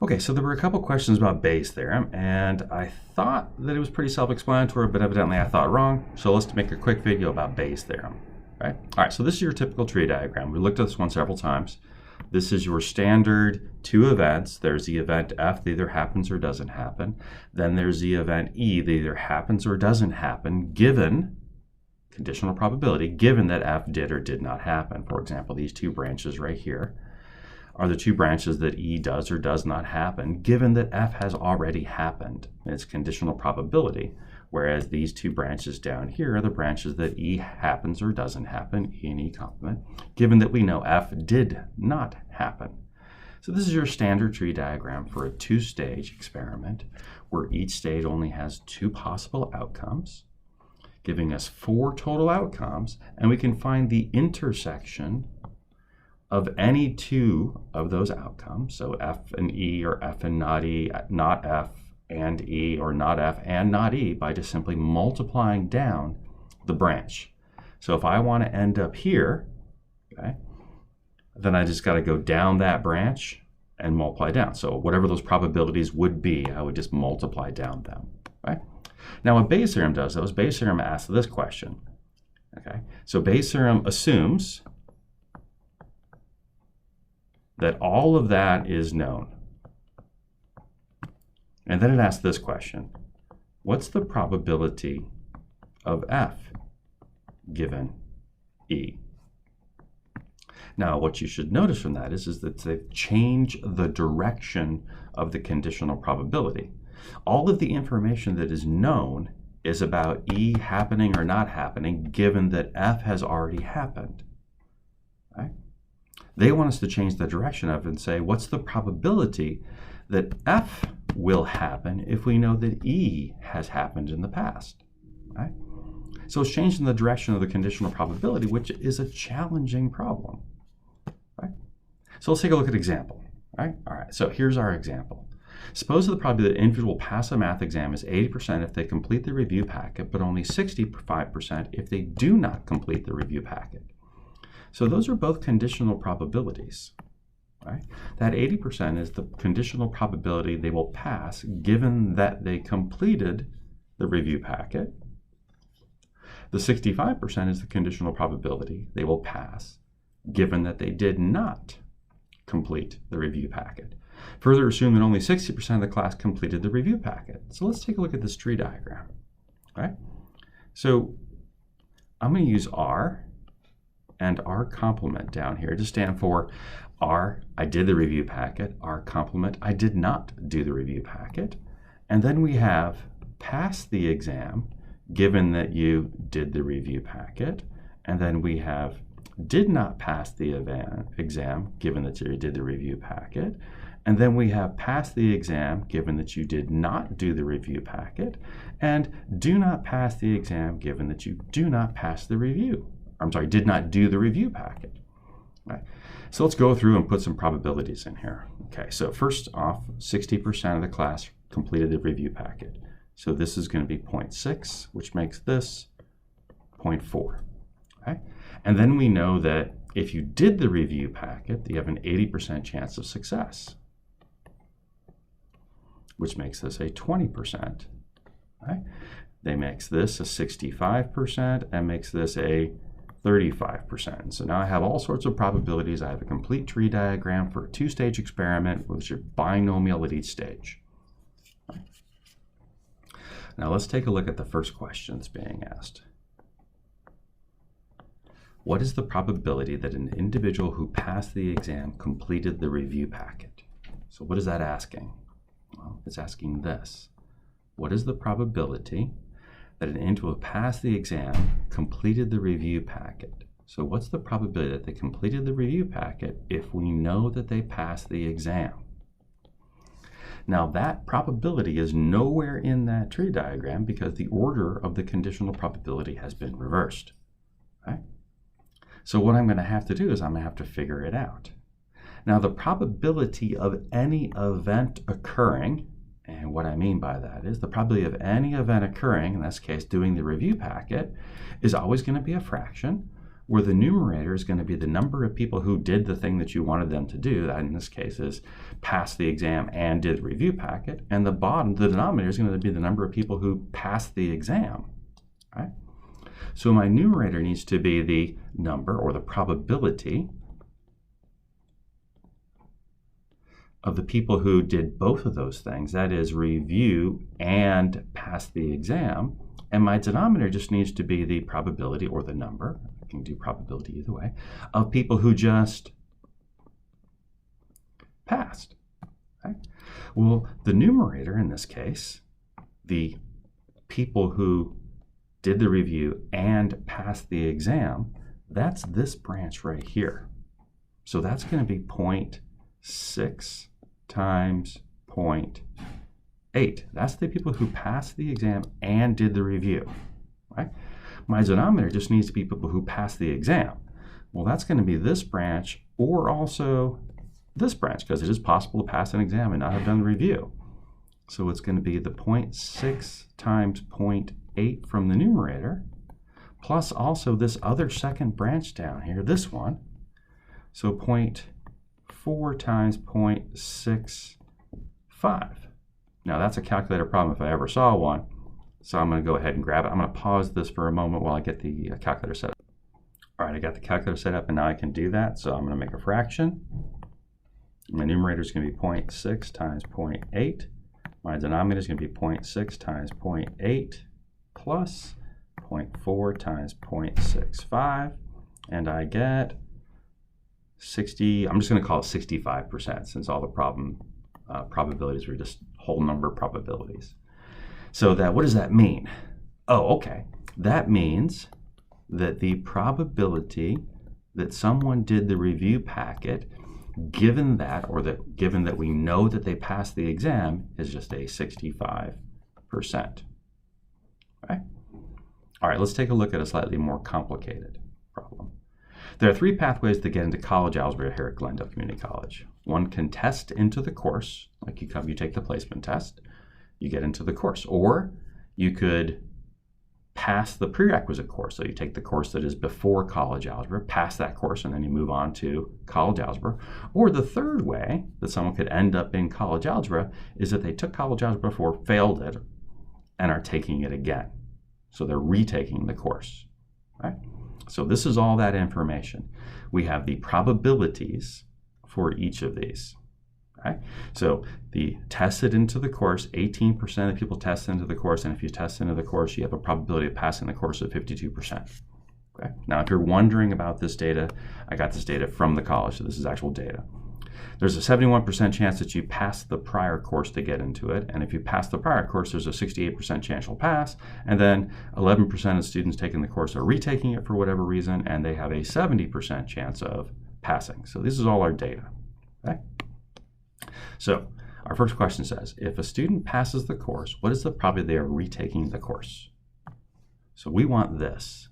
Okay, so there were a couple questions about Bayes' theorem, and I thought that it was pretty self-explanatory, but evidently I thought wrong. So let's make a quick video about Bayes' theorem. Right? All right, so this is your typical tree diagram. We looked at this one several times. This is your standard two events. There's the event F that either happens or doesn't happen. Then there's the event E that either happens or doesn't happen, given conditional probability, given that F did or did not happen. For example, these two branches right here are the two branches that E does or does not happen, given that F has already happened. It's conditional probability, whereas these two branches down here are the branches that E happens or doesn't happen, E and E complement, given that we know F did not happen. So this is your standard tree diagram for a two-stage experiment, where each stage only has two possible outcomes, giving us four total outcomes, and we can find the intersection of any two of those outcomes, so F and E or F and not E, not F and E, or not F and not E, by just simply multiplying down the branch. So if I want to end up here, okay, then I just got to go down that branch and multiply down. So whatever those probabilities would be, I would just multiply down them. Right? Now what Bayes' theorem does, though, is Bayes' theorem asks this question. Okay, so Bayes' theorem assumes that all of that is known. And then it asks this question: what's the probability of F given E? Now, what you should notice from that is that they've changed the direction of the conditional probability. All of the information that is known is about E happening or not happening, given that F has already happened. Right? They want us to change the direction of it and say, what's the probability that F will happen if we know that E has happened in the past? Right? So it's changing the direction of the conditional probability, which is a challenging problem. Right? So let's take a look at an example. Right? All right, so here's our example. Suppose the probability that an individual will pass a math exam is 80% if they complete the review packet, but only 65% if they do not complete the review packet. So those are both conditional probabilities. Right? That 80% is the conditional probability they will pass given that they completed the review packet. The 65% is the conditional probability they will pass given that they did not complete the review packet. Further, assume that only 60% of the class completed the review packet. So let's take a look at this tree diagram. Right? So I'm going to use R and R complement down here to stand for R, I did the review packet, R complement, I did not do the review packet. And then we have pass the exam, given that you did the review packet. And then we have did not pass the exam, given that you did the review packet. And then we have pass the exam, given that you did not do the review packet. And do not pass the exam, given that you do not pass the review. I'm sorry, did not do the review packet. Right. So let's go through and put some probabilities in here. Okay, so first off, 60% of the class completed the review packet. So this is going to be 0.6, which makes this 0.4. Okay? And then we know that if you did the review packet, you have an 80% chance of success, which makes this a 20%. Right? That makes this a 65% and makes this a 35%. So now I have all sorts of probabilities. I have a complete tree diagram for a two-stage experiment with your binomial at each stage. Now let's take a look at the first question that's being asked. What is the probability that an individual who passed the exam completed the review packet? So what is that asking? Well, it's asking this. What is the probability that an individual who passed the exam completed the review packet? So what's the probability that they completed the review packet if we know that they passed the exam? Now that probability is nowhere in that tree diagram because the order of the conditional probability has been reversed. Okay? So what I'm going to have to do is I'm going to have to figure it out. Now the probability of any event occurring, and what I mean by that is the probability of any event occurring, in this case doing the review packet, is always going to be a fraction where the numerator is going to be the number of people who did the thing that you wanted them to do, that in this case is pass the exam and did the review packet, and the denominator is going to be the number of people who passed the exam, right? So my numerator needs to be the number or the probability of the people who did both of those things, that is review and pass the exam, and my denominator just needs to be the probability or the number, I can do probability either way, of people who just passed. Okay? Well, the numerator in this case, the people who did the review and passed the exam, that's this branch right here. So that's going to be 0.6 times 0.8. That's the people who passed the exam and did the review, right? My denominator just needs to be people who passed the exam. Well, that's going to be this branch or also this branch, because it is possible to pass an exam and not have done the review. So it's going to be the 0.6 times 0.8 from the numerator, plus also this other second branch down here, this one. So 0.4 times 0.65. Now that's a calculator problem if I ever saw one. So I'm going to go ahead and grab it. I'm going to pause this for a moment while I get the calculator set up. All right, I got the calculator set up and now I can do that. So I'm going to make a fraction. My numerator is going to be 0.6 times 0.8. My denominator is going to be 0.6 times 0.8 plus 0.4 times 0.65. And I get 60, I'm just going to call it 65% since all the probabilities were just whole number probabilities. So what does that mean? Oh, okay. That means that the probability that someone did the review packet, given that we know that they passed the exam, is just a 65%. Okay? All right, let's take a look at a slightly more complicated problem. There are 3 pathways to get into college algebra here at Glendale Community College. One can test into the course, like you take the placement test, you get into the course. Or you could pass the prerequisite course. So you take the course that is before college algebra, pass that course, and then you move on to college algebra. Or the third way that someone could end up in college algebra is that they took college algebra before, failed it, and are taking it again. So they're retaking the course, right? So this is all that information. We have the probabilities for each of these. Right? So the tested into the course, 18% of people test into the course, and if you test into the course, you have a probability of passing the course of 52%. Okay? Now, if you're wondering about this data, I got this data from the college, so this is actual data. There's a 71% chance that you pass the prior course to get into it, and if you pass the prior course, there's a 68% chance you'll pass, and then 11% of students taking the course are retaking it for whatever reason, and they have a 70% chance of passing. So this is all our data. Okay? So our first question says, if a student passes the course, what is the probability they are retaking the course? So we want this.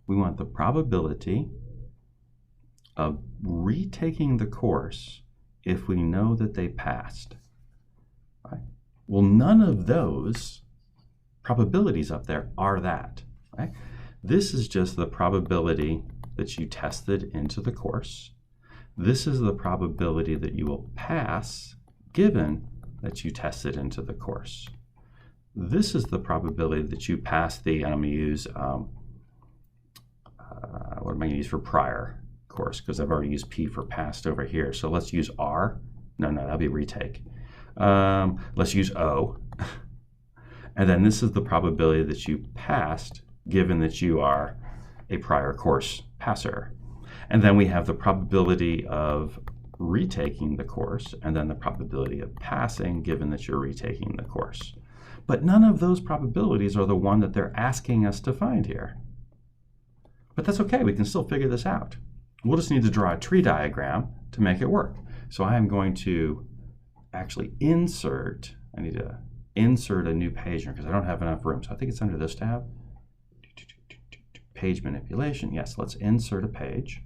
We want the probability of retaking the course if we know that they passed. Right? Well, none of those probabilities up there are that. Right? This is just the probability that you tested into the course. This is the probability that you will pass given that you tested into the course. This is the probability that you pass and I'm going to use, what am I going to use for prior course? Because I've already used P for passed over here. So let's use R. No, that'll be retake. Let's use O. And then this is the probability that you passed given that you are a prior course passer. And then we have the probability of retaking the course, and then the probability of passing given that you're retaking the course. But none of those probabilities are the one that they're asking us to find here. But that's okay, we can still figure this out. We'll just need to draw a tree diagram to make it work. So I am going to actually insert, I need to insert a new page here because I don't have enough room. So I think it's under this tab. Page manipulation, yes, let's insert a page.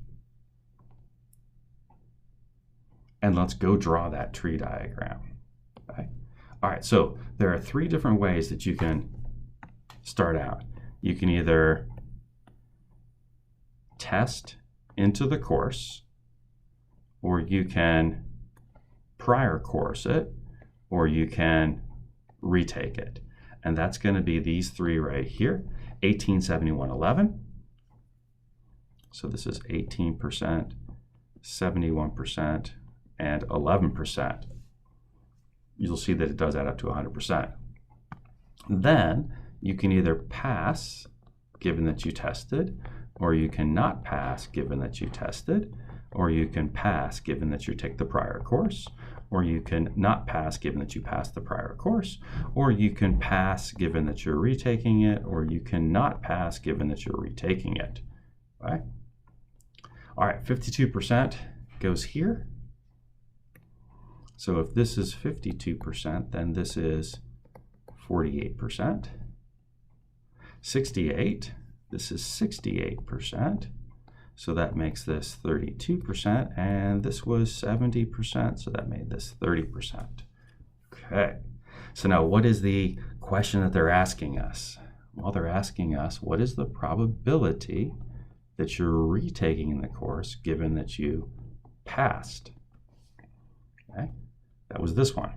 And let's go draw that tree diagram. Okay? All right, so there are 3 different ways that you can start out. You can either test into the course, or you can prior course it, or you can retake it. And that's going to be these three right here, 18, 71, 11. So this is 18%, 71%, and 11%. You'll see that it does add up to 100%. Then you can either pass, given that you tested, or you can not pass, given that you tested, or you can pass, given that you take the prior course, or you can not pass, given that you passed the prior course, or you can pass, given that you're retaking it, or you can not pass, given that you're retaking it. Right? All right, 52% goes here. So if this is 52%, then this is 48%. 68, this is 68%. So that makes this 32%, and this was 70%, so that made this 30%. Okay, so now what is the question that they're asking us? Well, they're asking us, what is the probability that you're retaking in the course given that you passed? Okay, that was this one.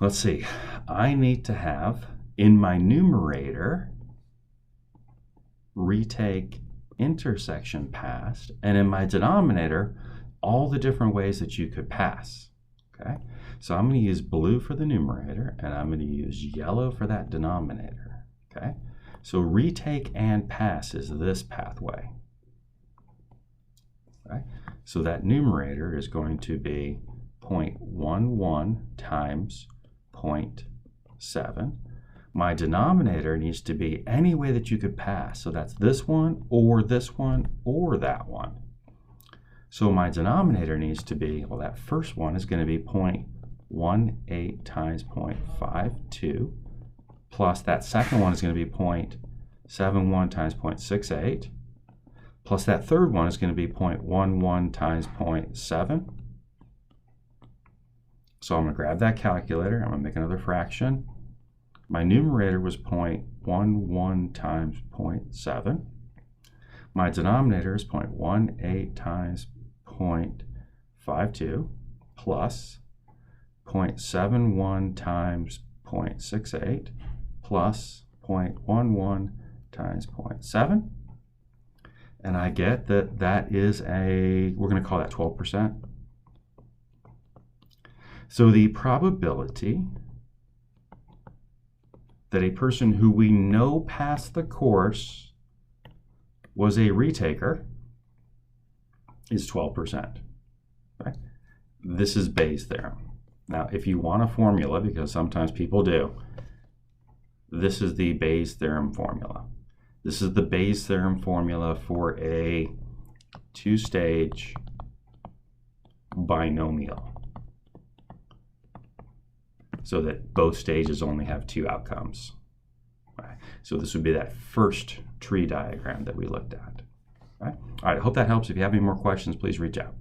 Let's see, I need to have in my numerator retake intersection passed, and in my denominator all the different ways that you could pass. Okay, so I'm going to use blue for the numerator and I'm going to use yellow for that denominator. Okay, so retake and pass is this pathway. Okay, so that numerator is going to be 0.11 times 0.7. My denominator needs to be any way that you could pass. So that's this one, or that one. So my denominator needs to be, well, that first one is going to be 0.18 times 0.52, plus that second one is going to be 0.71 times 0.68, plus that third one is going to be 0.11 times 0.7. So I'm going to grab that calculator, I'm going to make another fraction. My numerator was 0.11 times 0.7. My denominator is 0.18 times 0.52 plus 0.71 times 0.68 plus 0.11 times 0.7. And I get that that is we're going to call that 12%. So the probability that a person who we know passed the course was a retaker is 12%. Okay? This is Bayes' theorem. Now, if you want a formula, because sometimes people do, this is the Bayes' theorem formula. This is the Bayes' theorem formula for a two-stage binomial, so that both stages only have two outcomes. Right. So this would be that first tree diagram that we looked at. Right. All right, I hope that helps. If you have any more questions, please reach out.